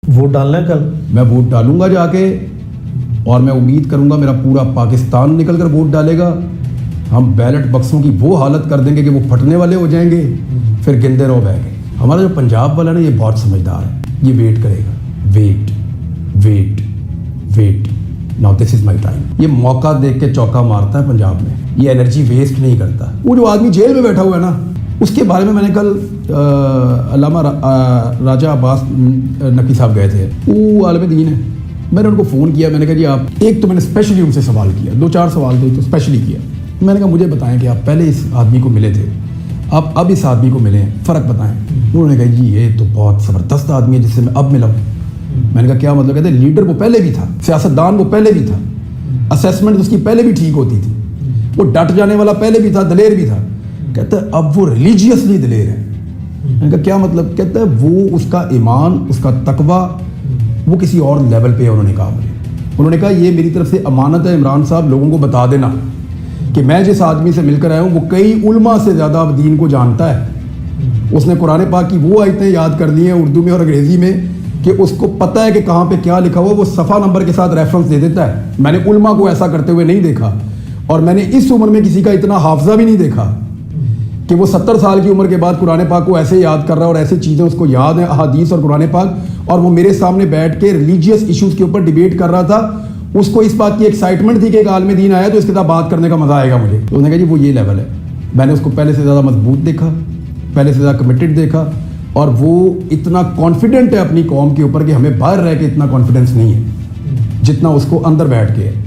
Vote डालना है कल? मैं वोट डालूंगा जाके, और मैं उम्मीद करूंगा मेरा पूरा पाकिस्तान निकल कर वोट डालेगा। हम बैलेट बक्सों की वो हालत कर देंगे कि वो फटने वाले हो जाएंगे, फिर गिनते रहो बैग। हमारा जो पंजाब वाला ना, ये बहुत समझदार है, ये वेट करेगा, wait wait wait, now this is my time. ये मौका देख के चौका मारता है पंजाब में, ये एनर्जी वेस्ट नहीं करता। वो जो आदमी जेल में बैठा हुआ है ना, उसके बारे में मैंने कल अल्लामा राजा अब्बास नकवी साहब गए थे, वो आलम दीन है, मैंने उनको फ़ोन किया, मैंने कहा जी आप, एक तो मैंने स्पेशली उनसे सवाल किया, 2-4 सवाल थे तो स्पेशली किया। मैंने कहा मुझे बताएं कि आप पहले इस आदमी को मिले थे, आप अब इस आदमी को मिले हैं, फ़र्क बताएं। उन्होंने कहा जी ये तो बहुत ज़बरदस्त आदमी है जिससे मैं अब मिला हूँ। मैंने कहा क्या मतलब? कहते लीडर वो पहले भी था, सियासतदान वो पहले भी था, असेसमेंट उसकी पहले भी ठीक होती थी, वो डट जाने वाला पहले भी था, दलेर भी था। कहता है अब वो रिलीजियसली दलेर है। मैंने कहा क्या मतलब? कहता है वो उसका ईमान, उसका तकवा वो किसी और लेवल पे है। उन्होंने कहा ये मेरी तरफ से अमानत है इमरान साहब, लोगों को बता देना कि मैं जिस आदमी से मिलकर आया हूँ वो कई उलमा से ज़्यादा अब दीन को जानता है। उसने कुरान पाक की वो आयतें याद कर दी हैं उर्दू में और अंग्रेज़ी में कि उसको पता है कि कहाँ पे क्या लिखा हुआ, वो सफ़ा नंबर के साथ रेफरेंस दे देता है। मैंने उलमा को ऐसा करते हुए नहीं देखा, और मैंने इस उम्र में किसी का इतना हाफजा भी नहीं देखा कि वो 70 साल की उम्र के बाद कुरान पाक को ऐसे याद कर रहा है और ऐसे चीज़ें उसको याद हैं, अहादीस और कुरान पाक, और वो मेरे सामने बैठ के रिलीजियस इश्यूज़ के ऊपर डिबेट कर रहा था। उसको इस बात की एक्साइटमेंट थी कि एक आलम दीन आया तो इसके साथ बात करने का मज़ा आएगा मुझे। तो उसने कहा जी वो ये लेवल है। मैंने उसको पहले से ज़्यादा मजबूत देखा, पहले से ज़्यादा कमिटेड देखा, और वो इतना कॉन्फिडेंट है अपनी कौम के ऊपर कि हमें बाहर रह के इतना कॉन्फिडेंस नहीं है जितना उसको अंदर बैठ के है।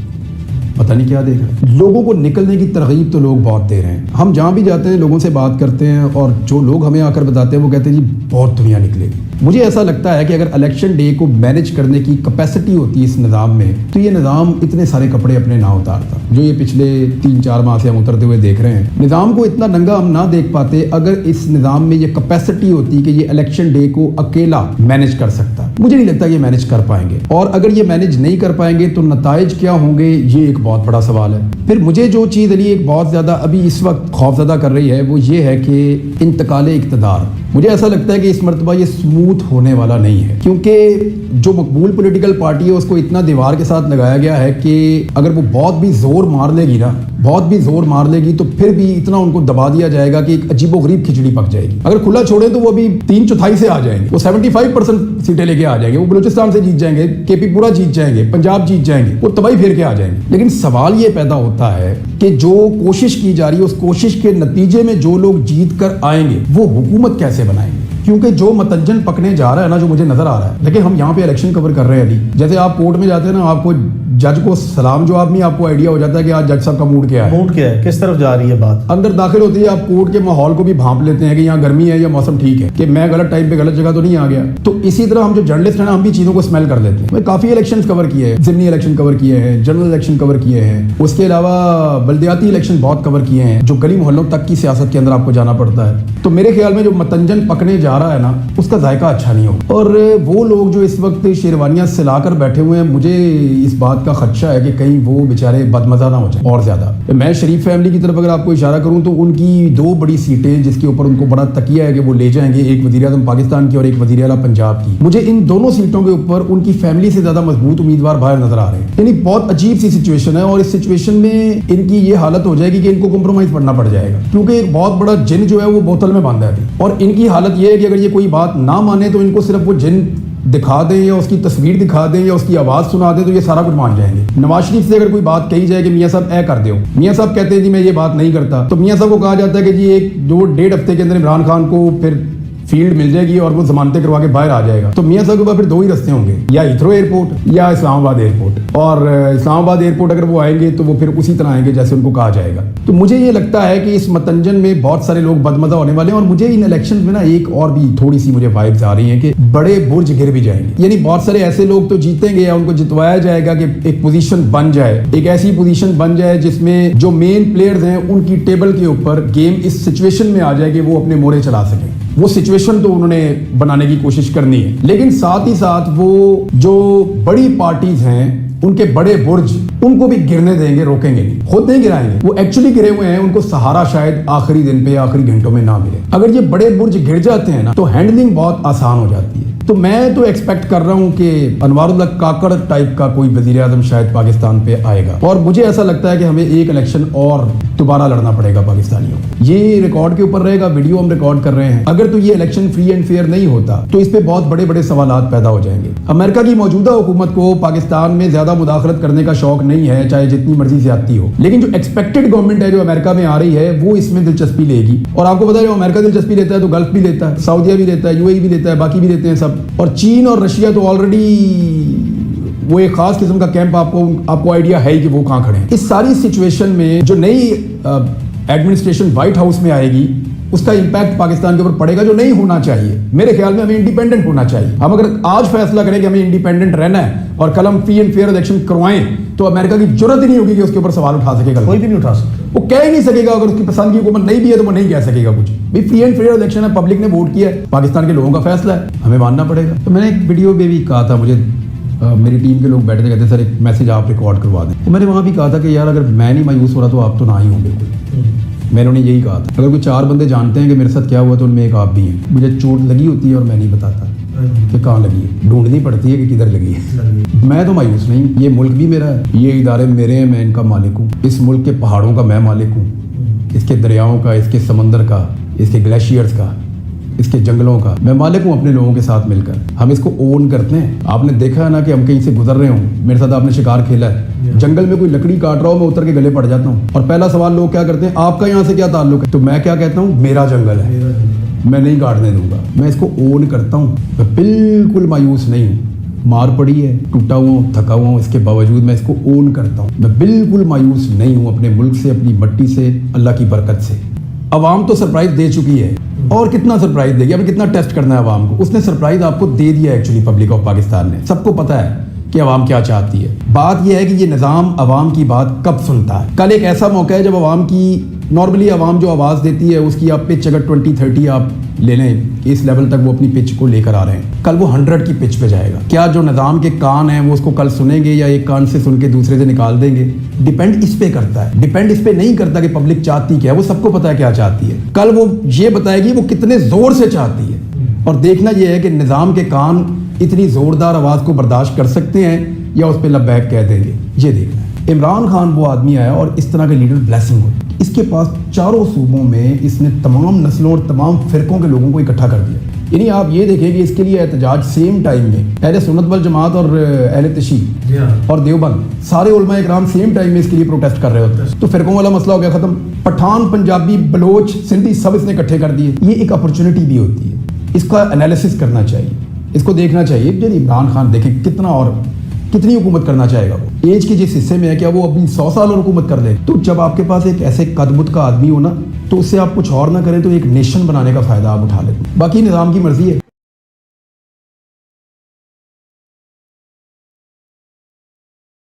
पता नहीं क्या देख रहे हैं। लोगों को निकलने की तरगीब तो लोग बहुत दे रहे हैं। हम जहाँ भी जाते हैं लोगों से बात करते हैं, और जो लोग हमें आकर बताते हैं वो कहते हैं जी बहुत दुनिया निकलेगी। मुझे ऐसा लगता है कि अगर इलेक्शन डे को मैनेज करने की कैपेसिटी होती है इस निज़ाम में, तो ये निज़ाम इतने सारे कपड़े अपने ना उतारता जो ये पिछले 3-4 माह से हम उतरते हुए देख रहे हैं। निज़ाम को इतना नंगा हम ना देख पाते अगर इस निज़ाम में ये कैपेसिटी होती कि ये इलेक्शन डे को अकेला मैनेज कर सकता। मुझे नहीं लगता ये मैनेज कर पाएंगे, और अगर ये मैनेज नहीं कर पाएंगे तो नताइज क्या होंगे, ये एक बहुत बड़ा सवाल है। फिर मुझे जो चीज़ अली एक बहुत ज़्यादा अभी इस वक्त खौफज़दा कर रही है वो ये है कि इंतकाल इक़्तिदार। मुझे ऐसा लगता है कि इस मरतबा ये स्मूथ होने वाला नहीं है, क्योंकि जो मकबूल पॉलिटिकल पार्टी है उसको इतना दीवार के साथ लगाया गया है कि अगर वो बहुत भी जोर मार लेगी ना, बहुत भी जोर मार लेगी, तो फिर भी इतना उनको दबा दिया जाएगा कि एक अजीबोगरीब खिचड़ी पक जाएगी। अगर खुला छोड़े तो वो अभी 3/4 से आ जाएंगे, वो 75% सीटें लेके आ जाएंगे, वो बलूचिस्तान से जीत जाएंगे, केपी पूरा जीत जाएंगे, पंजाब जीत जाएंगे, वो तबाही फेर के आ जाएंगे। लेकिन सवाल ये पैदा होता है कि जो कोशिश की जा रही है उस कोशिश के नतीजे में जो लोग जीत कर आएंगे वो हुकूमत कैसे बनाएंगे? क्योंकि जो मतंजन पकने जा रहा है ना, जो मुझे नजर आ रहा है, देखिए हम यहाँ पे इलेक्शन कवर कर रहे हैं अली, जैसे आप कोर्ट में जाते हैं ना, आपको जज को सलाम जवाब नहीं, आपको आइडिया हो जाता है कि आज जज साहब का मूड क्या है, किस तरफ जा रही है बात। अंदर दाखिल होती है, आप कोर्ट के माहौल को भी भांप लेते हैं कि यहाँ गर्मी है या मौसम ठीक है, कि मैं गलत टाइम पे गलत जगह तो नहीं आ गया। तो इसी तरह हम जो जर्नलिस्ट हैं ना, हम भी चीज़ों को स्मेल कर लेते हैं। मैं काफ़ी इलेक्शन कवर किए हैं, ज़िमनी इलेक्शन कवर किए हैं, जनरल इलेक्शन कवर किए हैं, उसके अलावा बल्दियाती इलेक्शन बहुत कवर किए हैं, जो गली मोहल्लों तक की सियासत के अंदर आपको जाना पड़ता है। तो मेरे ख्याल में जो मतंजन पकने जा रहा है ना, उसका जायका अच्छा नहीं हो। और वो लोग जो इस वक्त शेरवानियां सिलाकर बैठे हुए हैं, मुझे इस बात का खदशा है कि कहीं वो बेचारे बदमजा ना हो जाए और ज्यादा। मैं शरीफ फैमिली की तरफ अगर आपको इशारा करूं तो उनकी 2 बड़ी सीटें जिसके ऊपर उनको बड़ा तकिया है कि वो ले जाएंगे, एक वज़ीर-ए-आज़म पाकिस्तान की और एक वज़ीर-ए-आला पंजाब की। मुझे इन दोनों सीटों के ऊपर उनकी फैमिली से ज्यादा मजबूत उम्मीदवार बाहर नजर आ रहे हैं। यानी बहुत अजीब सी सिचुएशन है, और इस सिचुएशन में इनकी ये हालत हो जाएगी कि इनको कॉम्प्रोमाइज पढ़ना पड़ जाएगा, क्योंकि एक बहुत बड़ा जिन जो है वो बोतल में बांधा है। और इनकी हालत ये है कि अगर ये कोई बात ना माने तो इनको सिर्फ वो जिन दिखा दें या उसकी तस्वीर दिखा दें या उसकी आवाज़ सुना दें तो ये सारा कुछ मान जाएंगे। नवाज शरीफ से अगर कोई बात कही जाए कि मियाँ साहब ऐ कर दो, मियाँ साहब कहते हैं जी मैं ये बात नहीं करता, तो मियाँ साहब को कहा जाता है कि जी 1-1.5 हफ्ते के अंदर इमरान खान को फिर फील्ड मिल जाएगी और वो जमानतें करवा के बाहर आ जाएगा। तो मियाँ साहब के पास फिर 2 ही रास्ते होंगे, या हीथ्रो एयरपोर्ट या इस्लामाबाद एयरपोर्ट। और इस्लामाबाद एयरपोर्ट अगर वो आएंगे तो वो फिर उसी तरह आएंगे जैसे उनको कहा जाएगा। तो मुझे ये लगता है कि इस मतंजन में बहुत सारे लोग बदमजा होने वाले हैं। और मुझे इन इलेक्शन में ना एक और भी थोड़ी सी मुझे वाइब्स आ रही हैं कि बड़े बुर्ज गिर भी जाएंगे। यानी बहुत सारे ऐसे लोग तो जीतेंगे या उनको जितवाया जाएगा कि एक पोजीशन बन जाए, एक ऐसी पोजीशन बन जाए जिसमें जो मेन प्लेयर्स हैं उनकी टेबल के ऊपर गेम इस सिचुएशन में आ जाए कि वो अपने मोरे चला सकें। वो सिचुएशन तो उन्होंने बनाने की कोशिश करनी है, लेकिन साथ ही साथ वो जो बड़ी पार्टीज हैं उनके बड़े बुर्ज उनको भी गिरने देंगे, रोकेंगे नहीं, खुद नहीं गिराएंगे। वो एक्चुअली गिरे हुए हैं, उनको सहारा शायद आखिरी दिन पे या आखिरी घंटों में ना मिले। अगर ये बड़े बुर्ज गिर जाते हैं ना तो हैंडलिंग बहुत आसान हो जाती है। تو میں تو ایکسپیکٹ کر رہا ہوں کہ انواراللہ کاکڑ ٹائپ کا کوئی وزیر اعظم شاید پاکستان پہ آئے گا, اور مجھے ایسا لگتا ہے کہ ہمیں ایک الیکشن اور دوبارہ لڑنا پڑے گا پاکستانیوں کو. یہ ریکارڈ کے اوپر رہے گا, ویڈیو ہم ریکارڈ کر رہے ہیں. اگر تو یہ الیکشن فری اینڈ فیئر نہیں ہوتا تو اس پہ بہت بڑے بڑے سوالات پیدا ہو جائیں گے. امریکہ کی موجودہ حکومت کو پاکستان میں زیادہ مداخلت کرنے کا شوق نہیں ہے, چاہے جتنی مرضی زیادتی ہو, لیکن جو ایکسپیکٹڈ گورنمنٹ ہے جو امریکہ میں آ رہی ہے وہ اس میں دلچسپی لے گی. اور آپ کو پتا ہے جو امریکہ دلچسپی لیتا ہے تو گلف بھی لیتا ہے, سعودیہ بھی لیتا ہے, یو اے ای بھی لیتا ہے, باقی بھی لیتے ہیں سب. اور چین اور رشیا تو آلریڈی وہ ایک خاص قسم کا کیمپ آپ کو آئیڈیا ہے کہ وہ کہاں کھڑے ہیں. اس ساری سچویشن میں جو نئی ایڈمنسٹریشن وائٹ ہاؤس میں آئے گی اس کا امپیکٹ پاکستان کے اوپر پڑے گا, جو نہیں ہونا چاہیے. میرے خیال میں ہمیں انڈیپینڈنٹ ہونا چاہیے. ہم اگر آج فیصلہ کریں کہ ہمیں انڈیپینڈنٹ رہنا ہے اور کل ہم فری اینڈ فیئر الیکشن کروائیں تو امریکہ کی ضرورت ہی نہیں ہوگی کہ اس کے اوپر سوال اٹھا سکے گا. کوئی بھی نہیں اٹھا سکتا, وہ کہہ ہی نہیں سکے گا. اگر اس کی پسند کی حکومت نہیں بھی ہے تو وہ نہیں کہہ سکے گا کچھ بھی. فری اینڈ فیئر الیکشن ہے, پبلک نے ووٹ کیا ہے, پاکستان کے لوگوں کا فیصلہ ہے, ہمیں ماننا پڑے گا. تو میں نے ایک ویڈیو میں بھی کہا تھا, مجھے میری ٹیم کے لوگ بیٹھے تھے, کہتے سر ایک میسج آپ ریکارڈ کروا دیں. تو میں نے وہاں بھی کہا تھا کہ یار اگر میں نہیں مایوس ہو رہا تو آپ تو نہ ہی ہوں. بالکل میں نے انہیں یہی کہا تھا. اگر کوئی 4 بندے جانتے ہیں کہ میرے ساتھ کیا ہوا تو ان میں ایک آپ بھی ہیں. مجھے چوٹ لگی ہوتی ہے اور میں نہیں بتاتا کہ کہاں لگی ہے, ڈھونڈنی پڑتی ہے کہ کدھر لگی ہے. میں تو مایوس نہیں, یہ ملک بھی میرا ہے, یہ ادارے میرے ہیں, میں ان کا مالک ہوں. اس ملک کے پہاڑوں کا میں مالک ہوں, اس کے دریاؤں کا, اس کے سمندر کا, اس کے گلیشیئرز کا, اس کے جنگلوں کا میں مالک ہوں اپنے لوگوں کے ساتھ مل کر. ہم اس کو اون کرتے ہیں. آپ نے دیکھا ہے نا کہ ہم کہیں سے گزر رہے ہوں, میرے ساتھ آپ نے شکار کھیلا ہے, جنگل میں کوئی لکڑی کاٹ رہا ہو میں اتر کے گلے پڑ جاتا ہوں, اور پہلا سوال لوگ کیا کرتے ہیں, آپ کا یہاں سے کیا تعلق ہے؟ تو میں کیا کہتا ہوں, میرا جنگل ہے, میں نہیں کاٹنے دوں گا. میں اس کو اون کرتا ہوں. میں بالکل مایوس نہیں ہوں. مار پڑی ہے, ٹوٹا ہوا ہوں, تھکا ہوا ہوں, اس کے باوجود میں اس کو اون کرتا ہوں. میں بالکل مایوس نہیں ہوں اپنے ملک سے, اپنی مٹی سے, اللہ کی برکت سے. عوام تو سرپرائز دے چکی ہے, اور کتنا سرپرائز دے گی, اب کتنا ٹیسٹ کرنا ہے عوام کو. اس نے سرپرائز آپ کو دے دیا ایکچولی. پبلک آف پاکستان نے, سب کو پتا ہے کہ عوام کیا چاہتی ہے. بات یہ ہے کہ یہ نظام عوام کی بات کب سنتا ہے. کل ایک ایسا موقع ہے جب عوام کی, نارملی عوام جو آواز دیتی ہے اس کی آپ پچ اگر 20-30 آپ لے لیں, اس لیول تک وہ اپنی پچ کو لے کر آ رہے ہیں. کل وہ 100 کی پچ پہ جائے گا. کیا جو نظام کے کان ہیں وہ اس کو کل سنیں گے یا ایک کان سے سن کے دوسرے سے نکال دیں گے؟ ڈیپینڈ اس پہ کرتا ہے. ڈیپینڈ اس پہ نہیں کرتا کہ پبلک چاہتی کیا ہے, وہ سب کو پتا ہے کیا چاہتی ہے. کل وہ یہ بتائے گی وہ کتنے زور سے چاہتی ہے. اور دیکھنا یہ ہے کہ نظام کے کان اتنی زوردار آواز کو برداشت کر سکتے ہیں یا اس پہ لبیک کہہ دیں گے. یہ دیکھنا ہے. عمران خان وہ آدمی آیا اور اس طرح کے لیڈر بلیسنگ ہوئی. اس کے پاس چاروں صوبوں میں اس نے تمام نسلوں اور تمام فرقوں کے لوگوں کو اکٹھا کر دیا. یعنی آپ یہ دیکھیں کہ اس کے لیے احتجاج سیم ٹائم میں اہل سنت والجماعت اور اہل تشیع اور دیوبند سارے علماء اکرام سیم ٹائم میں اس کے لیے پروٹیسٹ کر رہے ہوتے ہیں. تو فرقوں والا مسئلہ ہو گیا ختم. پٹھان, پنجابی, بلوچ, سندھی سب اس نے اکٹھے کر دیے. یہ ایک اپرچونٹی بھی ہوتی ہے, اس کا انالیسس کرنا چاہیے, اس کو دیکھنا چاہیے. جب عمران خان دیکھیں کتنا اور کتنی حکومت کرنا چاہے گا. وہ ایج کے جس حصے میں ہے کیا وہ ابھی 100 سال اور حکومت کر لے. تو جب آپ کے پاس ایک ایسے قدبت کا آدمی ہو نا تو اس سے آپ کچھ اور نہ کریں تو ایک نیشن بنانے کا فائدہ آپ اٹھا لیں. باقی نظام کی مرضی ہے.